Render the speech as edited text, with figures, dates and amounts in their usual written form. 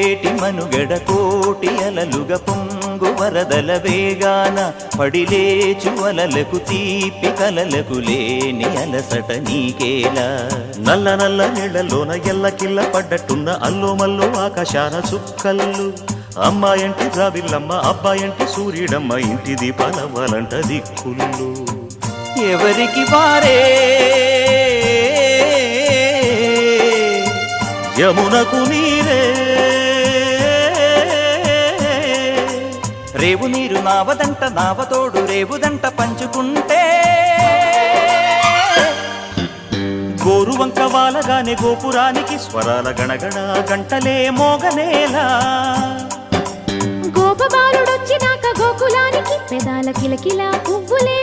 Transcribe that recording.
పొంగేటి మనుగడ కోటి అలలుగా పొంగు వరదల వేగాన పడిలేచు అలలకు తీపి కలలకు లేని అలసట నీకేలా. నల్ల నల్ల నీళ్లలోన ఎల్లకిల్ల పడ్డట్టున్న అల్లో మల్లో ఆకాశాన చుక్కల్లు. అమ్మాయంటి రావిల్లమ్మ అబ్బాయంటి సూర్యుడమ్మ ఇంటి దీపాలవ్వాలంట దిక్కుళ్ళు. ఎవరికి వారే యమునకు నీరే రేవు నీరు నావదంట నావతోడు రేవుదంట పంచుకుంటే గోరువంక వాలగానే గోపురానికి స్వరాల గణగణ గంటలే మోగనేలా. గోపబాలుడొచ్చినాక గోకులానికి పెదాల కిలకిల పువ్వులే